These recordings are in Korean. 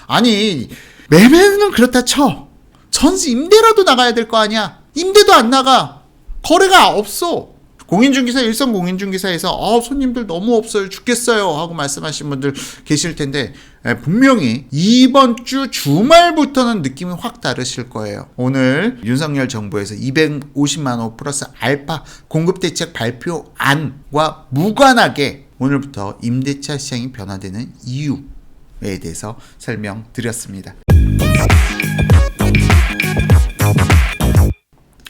아니 매매는 그렇다 쳐. 전세 임대라도 나가야 될 거 아니야. 임대도 안 나가. 거래가 없어. 공인중개사, 일선 공인중개사에서 손님들 너무 없어요, 죽겠어요 하고 말씀하신 분들 계실 텐데 분명히 이번 주 주말부터는 느낌이 확 다르실 거예요. 오늘 윤석열 정부에서 250만 원 플러스 알파 공급대책 발표안과 무관하게 오늘부터 임대차 시장이 변화되는 이유에 대해서 설명드렸습니다.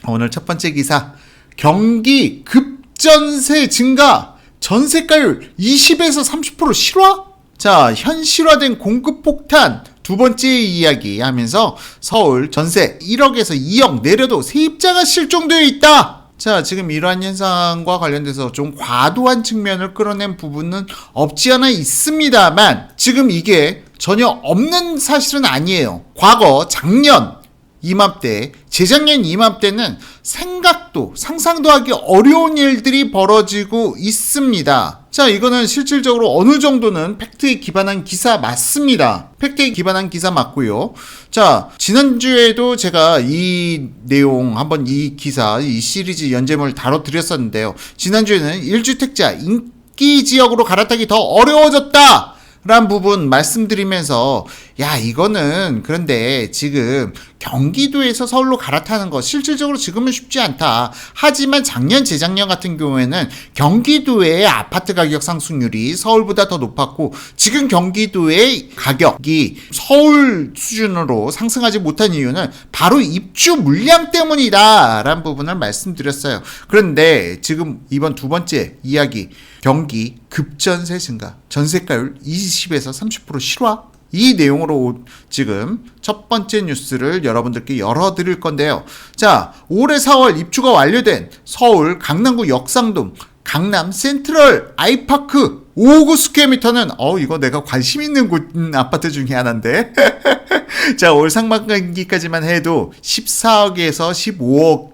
오늘 첫 번째 기사, 경기 급전세 증가, 전세가율 20에서 30% 실화? 자, 현실화된 공급 폭탄 두 번째 이야기 하면서 서울 전세 1억에서 2억 내려도 세입자가 실종되어 있다. 자, 지금 이러한 현상과 관련돼서 좀 과도한 측면을 끌어낸 부분은 없지 않아 있습니다만 지금 이게 전혀 없는 사실은 아니에요. 과거 작년 이맘때, 재작년 이맘때는 생각도, 상상도 하기 어려운 일들이 벌어지고 있습니다. 자, 이거는 실질적으로 어느 정도는 팩트에 기반한 기사 맞습니다. 팩트에 기반한 기사 맞고요. 자, 지난주에도 제가 이 내용 한번 이 기사, 이 시리즈 연재물 다뤄드렸었는데요. 지난주에는 1주택자 인기 지역으로 갈아타기 더 어려워졌다 라는 부분 말씀드리면서 야, 이거는 그런데 지금 경기도에서 서울로 갈아타는 거 실질적으로 지금은 쉽지 않다. 하지만 작년, 재작년 같은 경우에는 경기도의 아파트 가격 상승률이 서울보다 더 높았고 지금 경기도의 가격이 서울 수준으로 상승하지 못한 이유는 바로 입주 물량 때문이다 라는 부분을 말씀드렸어요. 그런데 지금 이번 두 번째 이야기, 경기 급전세 증가, 전세가율 20에서 30% 실화? 이 내용으로 지금 첫 번째 뉴스를 여러분들께 열어드릴 건데요. 자, 올해 4월 입주가 완료된 서울 강남구 역삼동 강남 센트럴 아이파크 5구 스퀘어미터는 이거 내가 관심 있는 곳 아파트 중에 하나인데 자, 올 상반기까지만 해도 14억에서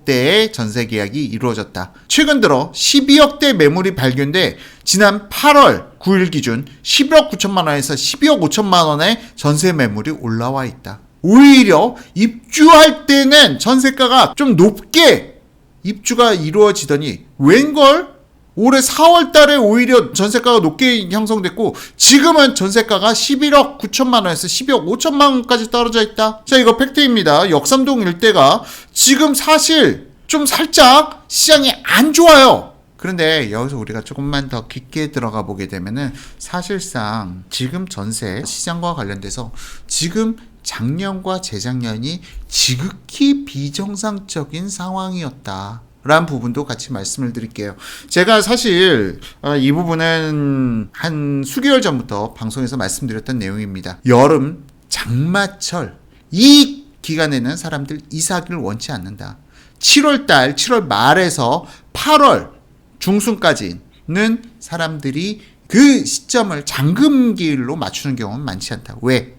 15억대의 전세 계약이 이루어졌다. 최근 들어 12억대 매물이 발견돼 지난 8월 9일 기준 11억 9천만 원에서 12억 5천만 원의 전세 매물이 올라와 있다. 오히려 입주할 때는 전세가가 좀 높게 입주가 이루어지더니 웬걸? 올해 4월 달에 오히려 전세가가 높게 형성됐고 지금은 전세가가 11억 9천만 원에서 12억 5천만 원까지 떨어져 있다. 자, 이거 팩트입니다. 역삼동 일대가 지금 사실 좀 살짝 시장이 안 좋아요. 그런데 여기서 우리가 조금만 더 깊게 들어가 보게 되면은 사실상 지금 전세 시장과 관련돼서 지금 작년과 재작년이 지극히 비정상적인 상황이었다 라는 부분도 같이 말씀을 드릴게요. 제가 사실 이 부분은 한 수개월 전부터 방송에서 말씀드렸던 내용입니다. 여름, 장마철 이 기간에는 사람들 이사하기를 원치 않는다. 7월 말에서 8월 중순까지는 사람들이 그 시점을 잠금기일로 맞추는 경우는 많지 않다. 왜?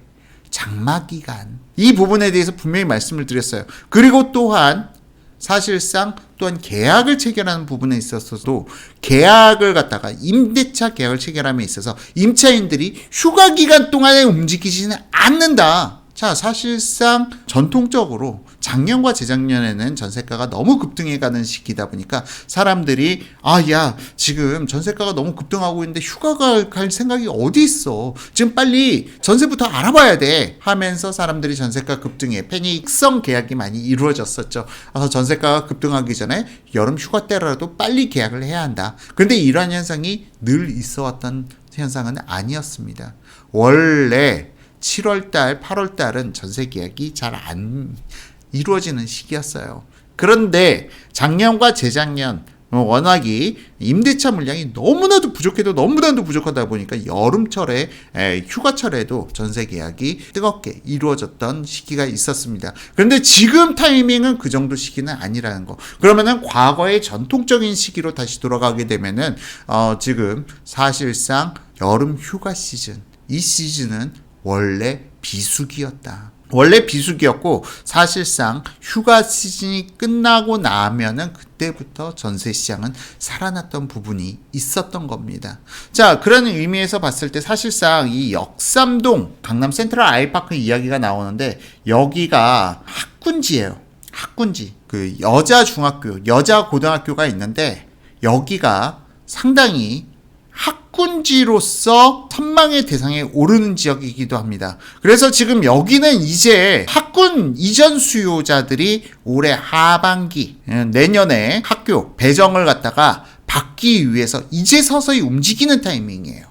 장마기간. 이 부분에 대해서 분명히 말씀을 드렸어요. 그리고 또한 사실상 또한 계약을 체결하는 부분에 있어서도 계약을 갖다가 임대차 계약을 체결함에 있어서 임차인들이 휴가 기간 동안에 움직이지는 않는다. 자, 사실상 전통적으로 작년과 재작년에는 전세가가 너무 급등해가는 시기다 보니까 사람들이 지금 전세가가 너무 급등하고 있는데 휴가가 갈 생각이 어디 있어, 지금 빨리 전세부터 알아봐야 돼 하면서 사람들이 전세가 급등에 패닉성 계약이 많이 이루어졌었죠. 그래서 전세가가 급등하기 전에 여름 휴가 때라도 빨리 계약을 해야 한다. 그런데 이러한 현상이 늘 있어왔던 현상은 아니었습니다. 원래 7월달, 8월달은 전세 계약이 잘 안 이루어지는 시기였어요. 그런데 작년과 재작년 워낙이 임대차 물량이 너무나도 부족하다 보니까 여름철에 휴가철에도 전세 계약이 뜨겁게 이루어졌던 시기가 있었습니다. 그런데 지금 타이밍은 그 정도 시기는 아니라는 거. 그러면은 과거의 전통적인 시기로 다시 돌아가게 되면은 지금 사실상 여름 휴가 시즌, 이 시즌은 원래 비수기였다. 원래 비수기였고 사실상 휴가 시즌이 끝나고 나면은 그때부터 전세 시장은 살아났던 부분이 있었던 겁니다. 자, 그런 의미에서 봤을 때 사실상 이 역삼동 강남 센트럴 아이파크 이야기가 나오는데 여기가 학군지예요. 학군지. 그 여자 중학교, 여자 고등학교가 있는데 여기가 상당히 학군지로서 선망의 대상에 오르는 지역이기도 합니다. 그래서 지금 여기는 이제 학군 이전 수요자들이 올해 하반기 내년에 학교 배정을 갖다가 받기 위해서 이제 서서히 움직이는 타이밍이에요.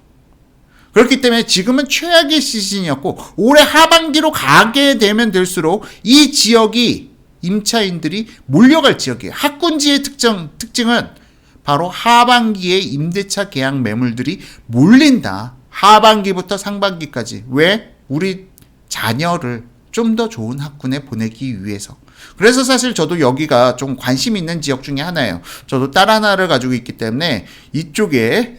그렇기 때문에 지금은 최악의 시즌이었고 올해 하반기로 가게 되면 될수록 이 지역이 임차인들이 몰려갈 지역이에요. 학군지의 특징은 바로 하반기에 임대차 계약 매물들이 몰린다. 하반기부터 상반기까지. 왜? 우리 자녀를 좀 더 좋은 학군에 보내기 위해서. 그래서 사실 저도 여기가 좀 관심 있는 지역 중에 하나예요. 저도 딸 하나를 가지고 있기 때문에 이쪽에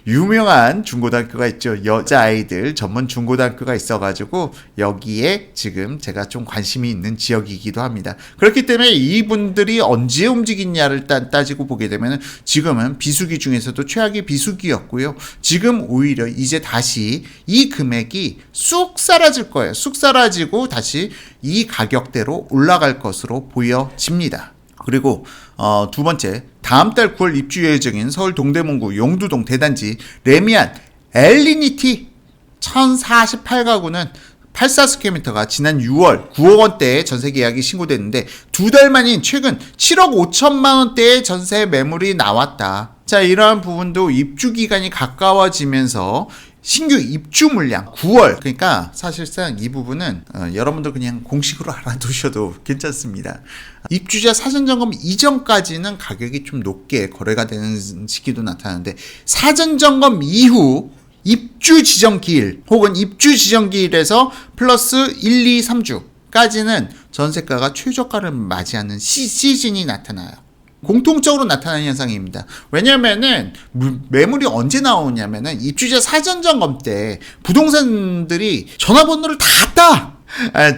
유명한 중고등학교가 있죠. 여자아이들 전문 중고등학교가 있어가지고 여기에 지금 제가 좀 관심이 있는 지역이기도 합니다. 그렇기 때문에 이분들이 언제 움직이냐를 따지고 보게 되면 지금은 비수기 중에서도 최악의 비수기였고요. 지금 오히려 이제 다시 이 금액이 쑥 사라질 거예요. 쑥 사라지고 다시 이 가격대로 올라갈 것으로 보여집니다. 그리고 두 번째, 다음 달 9월 입주 예정인 서울 동대문구 용두동 대단지 레미안 엘리니티 1048가구는 84스퀘어미터가 지난 6월 9억 원대의 전세 계약이 신고됐는데 두 달 만인 최근 7억 5천만 원대의 전세 매물이 나왔다. 자, 이러한 부분도 입주 기간이 가까워지면서 신규 입주 물량 9월, 그러니까 사실상 이 부분은 여러분들 그냥 공식으로 알아두셔도 괜찮습니다. 입주자 사전점검 이전까지는 가격이 좀 높게 거래가 되는 시기도 나타나는데 사전점검 이후 입주 지정기일 혹은 입주 지정기일에서 플러스 1, 2, 3주까지는 전세가가 최저가를 맞이하는 시즌이 나타나요. 공통적으로 나타나는 현상입니다. 왜냐면은 매물이 언제 나오냐면은 입주자 사전점검 때 부동산들이 전화번호를 다 따!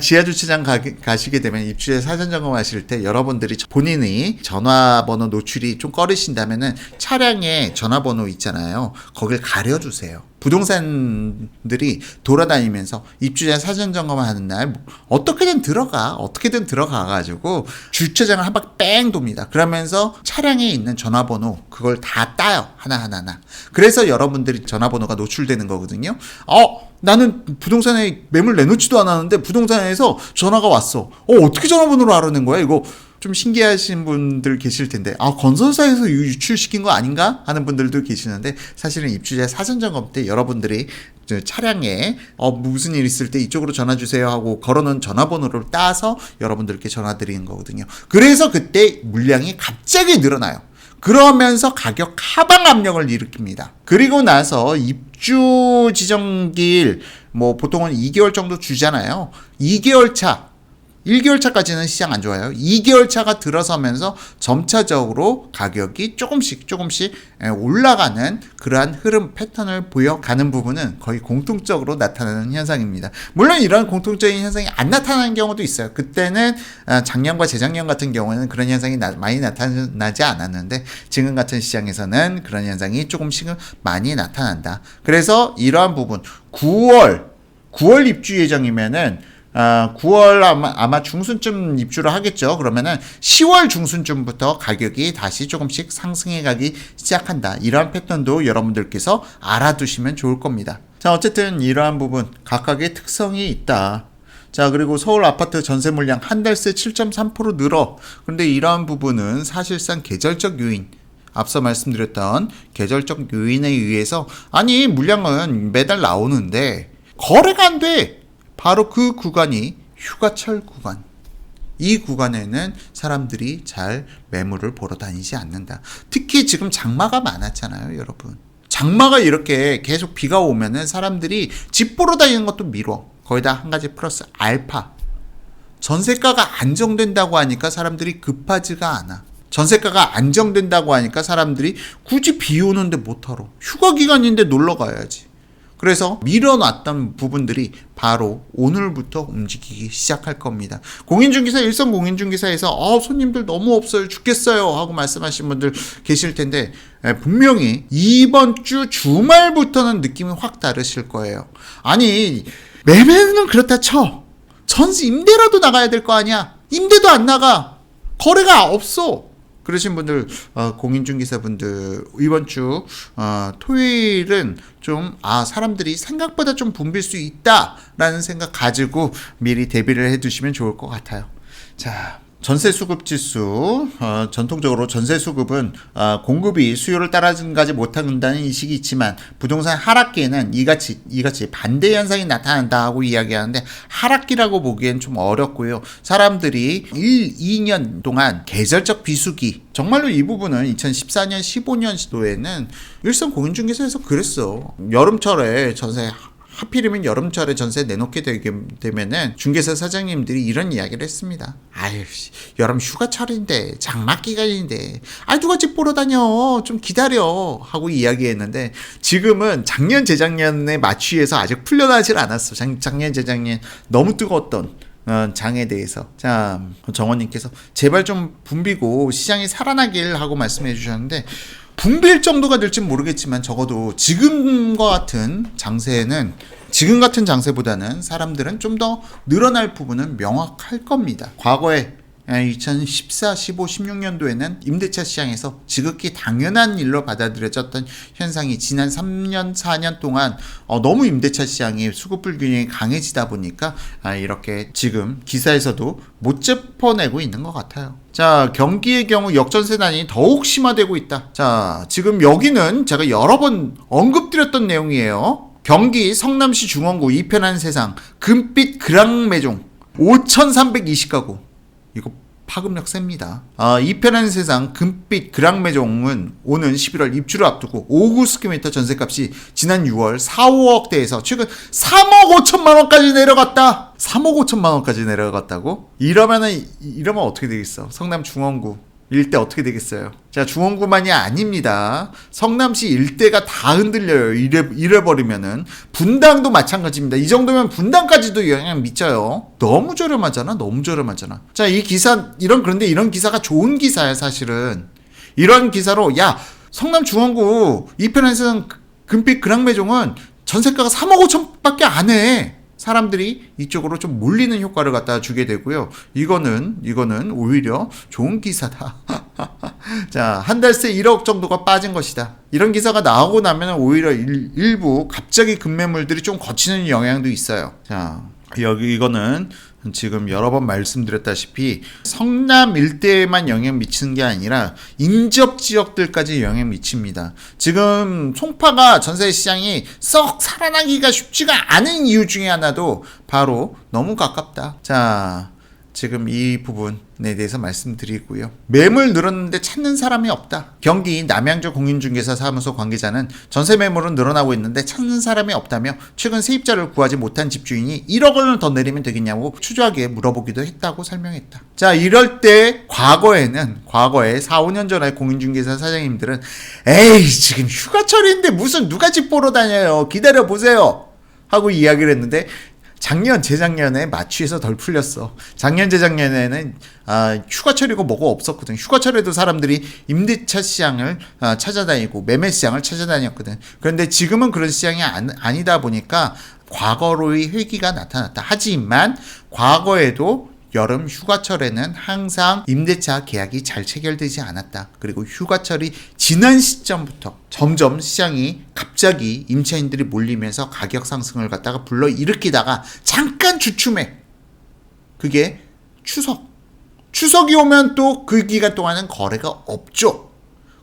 지하주차장 가시게 되면 입주자 사전점검 하실 때 여러분들이 본인이 전화번호 노출이 좀 꺼리신다면은 차량에 전화번호 있잖아요. 거길 가려주세요. 부동산들이 돌아다니면서 입주자 사전점검을 하는 날 어떻게든 들어가가지고 주차장을 한 바퀴 뺑 돕니다. 그러면서 차량에 있는 전화번호 그걸 다 따요. 하나하나. 그래서 여러분들이 전화번호가 노출되는 거거든요. 나는 부동산에 매물 내놓지도 않았는데 부동산에서 전화가 왔어. 어떻게 전화번호를 알아낸 거야? 이거 좀 신기하신 분들 계실 텐데 건설사에서 유출시킨 거 아닌가 하는 분들도 계시는데 사실은 입주자 사전점검 때 여러분들이 차량에 무슨 일 있을 때 이쪽으로 전화 주세요 하고 걸어놓은 전화번호를 따서 여러분들께 전화 드리는 거거든요. 그래서 그때 물량이 갑자기 늘어나요. 그러면서 가격 하방 압력을 일으킵니다. 그리고 나서 입주 지정기일 보통은 2개월 정도 주잖아요. 2개월 차 1개월 차까지는 시장 안 좋아요. 2개월 차가 들어서면서 점차적으로 가격이 조금씩 올라가는 그러한 흐름 패턴을 보여가는 부분은 거의 공통적으로 나타나는 현상입니다. 물론 이런 공통적인 현상이 안 나타나는 경우도 있어요. 그때는 작년과 재작년 같은 경우는 그런 현상이 많이 나타나지 않았는데 지금 같은 시장에서는 그런 현상이 조금씩은 많이 나타난다. 그래서 이러한 부분 9월 입주 예정이면은 9월 아마 중순쯤 입주를 하겠죠. 그러면은 10월 중순쯤부터 가격이 다시 조금씩 상승해 가기 시작한다. 이러한 패턴도 여러분들께서 알아두시면 좋을 겁니다. 자, 어쨌든 이러한 부분 각각의 특성이 있다. 자, 그리고 서울 아파트 전세 물량 한 달 새 7.3% 늘어. 그런데 이러한 부분은 사실상 계절적 요인, 앞서 말씀드렸던 계절적 요인에 의해서 물량은 매달 나오는데 거래가 안 돼. 바로 그 구간이 휴가철 구간. 이 구간에는 사람들이 잘 매물을 보러 다니지 않는다. 특히 지금 장마가 많았잖아요, 여러분. 장마가 이렇게 계속 비가 오면은 사람들이 집 보러 다니는 것도 미뤄. 거기다 한 가지 플러스 알파. 전세가가 안정된다고 하니까 사람들이 급하지가 않아. 전세가가 안정된다고 하니까 사람들이 굳이 비 오는데 못하러. 휴가 기간인데 놀러 가야지. 그래서 밀어놨던 부분들이 바로 오늘부터 움직이기 시작할 겁니다. 공인중개사, 일선 공인중개사에서 손님들 너무 없어요, 죽겠어요 하고 말씀하신 분들 계실 텐데 분명히 이번 주 주말부터는 느낌이 확 다르실 거예요. 아니 매매는 그렇다 쳐, 전세 임대라도 나가야 될 거 아니야. 임대도 안 나가, 거래가 없어. 그러신 분들, 공인중개사분들 이번 주 토요일은 좀 사람들이 생각보다 좀 붐빌 수 있다라는 생각 가지고 미리 대비를 해두시면 좋을 것 같아요. 자, 전세 수급 지수, 전통적으로 전세 수급은 공급이 수요를 따라가지 못한다는 인식이 있지만 부동산 하락기에는 이같이 반대 현상이 나타난다 하고 이야기하는데, 하락기라고 보기엔 좀 어렵고요. 사람들이 2년 동안 계절적 비수기, 정말로 이 부분은 2014년 15년도에는 일선 공인중개사에서 그랬어. 여름철에 전세, 하필이면 여름철에 전세 내놓게 되면은 중개사 사장님들이 이런 이야기를 했습니다. 아유, 여름 휴가철인데, 장마기간인데, 누가 집 보러 다녀, 좀 기다려 하고 이야기했는데, 지금은 작년 재작년에 맞추해서 아직 풀려나질 않았어. 작년 재작년 너무 뜨거웠던 장에 대해서. 자, 정원님께서 제발 좀 붐비고 시장이 살아나길 하고 말씀해 주셨는데, 붐빌 정도가 될진 모르겠지만 적어도 지금 같은 장세보다는 사람들은 좀 더 늘어날 부분은 명확할 겁니다. 과거에 2014, 15, 16년도에는 임대차 시장에서 지극히 당연한 일로 받아들여졌던 현상이 지난 3년, 4년 동안 너무 임대차 시장이 수급 불균형이 강해지다 보니까 이렇게 지금 기사에서도 못 짚어내고 있는 것 같아요. 자, 경기의 경우 역전세난이 더욱 심화되고 있다. 자, 지금 여기는 제가 여러 번 언급드렸던 내용이에요. 경기 성남시 중원구 이편한 세상 금빛 그랑 매종 5,320가구. 이거 파급력 셉니다. 이편한 세상 금빛 그랑 매종은 오는 11월 입주를 앞두고 5구 스퀘어미터 전세값이 지난 6월 4, 5억대에서 최근 3억 5천만 원까지 내려갔다. 3억 5천만 원까지 내려갔다고? 이러면 어떻게 되겠어? 성남 중원구 일대 어떻게 되겠어요? 자, 중원구만이 아닙니다. 성남시 일대가 다 흔들려요. 이래버리면은 분당도 마찬가지입니다. 이 정도면 분당까지도 영향 미쳐요. 너무 저렴하잖아. 자, 그런데 이런 기사가 좋은 기사야, 사실은. 이런 기사로, 성남 중원구 이편한 세상 금빛 그랑매종은 전세가가 3억 5천밖에 안 해. 사람들이 이쪽으로 좀 몰리는 효과를 갖다 주게 되고요. 이거는 오히려 좋은 기사다. 자, 한 달새 1억 정도가 빠진 것이다. 이런 기사가 나오고 나면 오히려 일부 갑자기 급매물들이 좀 거치는 영향도 있어요. 자, 이거는 지금 여러 번 말씀드렸다시피 성남 일대에만 영향 미치는 게 아니라 인접 지역들까지 영향 미칩니다. 지금 송파가 전세 시장이 썩 살아나기가 쉽지가 않은 이유 중에 하나도 바로 너무 가깝다. 자, 지금 이 부분에 대해서 말씀드리고요. 매물 늘었는데 찾는 사람이 없다. 경기 남양주 공인중개사 사무소 관계자는 전세 매물은 늘어나고 있는데 찾는 사람이 없다며 최근 세입자를 구하지 못한 집주인이 1억 원을 더 내리면 되겠냐고 추저하게 물어보기도 했다고 설명했다. 자, 이럴 때 과거에 4, 5년 전에 공인중개사 사장님들은 에이, 지금 휴가철인데 무슨 누가 집 보러 다녀요, 기다려보세요 하고 이야기를 했는데, 작년, 재작년에 맞추해서 덜 풀렸어. 작년, 재작년에는 휴가철이고 뭐가 없었거든. 휴가철에도 사람들이 임대차 시장을 찾아다니고 매매 시장을 찾아다녔거든. 그런데 지금은 그런 시장이 아니다 보니까 과거로의 회귀가 나타났다. 하지만 과거에도 여름 휴가철에는 항상 임대차 계약이 잘 체결되지 않았다. 그리고 휴가철이 지난 시점부터 점점 시장이 갑자기 임차인들이 몰리면서 가격 상승을 갖다가 불러일으키다가 잠깐 주춤해. 그게 추석이 오면 또 그 기간 동안은 거래가 없죠.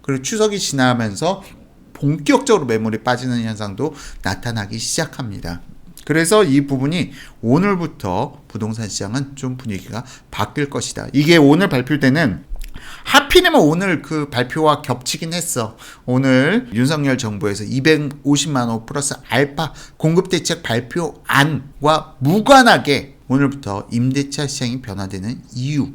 그리고 추석이 지나면서 본격적으로 매물이 빠지는 현상도 나타나기 시작합니다. 그래서 이 부분이 오늘부터 부동산 시장은 좀 분위기가 바뀔 것이다. 이게 오늘 발표되는, 하필이면 오늘 그 발표와 겹치긴 했어. 오늘 윤석열 정부에서 250만 호 플러스 알파 공급대책 발표안과 무관하게 오늘부터 임대차 시장이 변화되는 이유,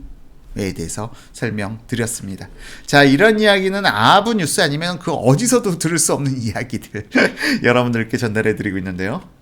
대해서 설명드렸습니다. 자, 이런 이야기는 아부 뉴스 아니면 그 어디서도 들을 수 없는 이야기들 여러분들께 전달해드리고 있는데요.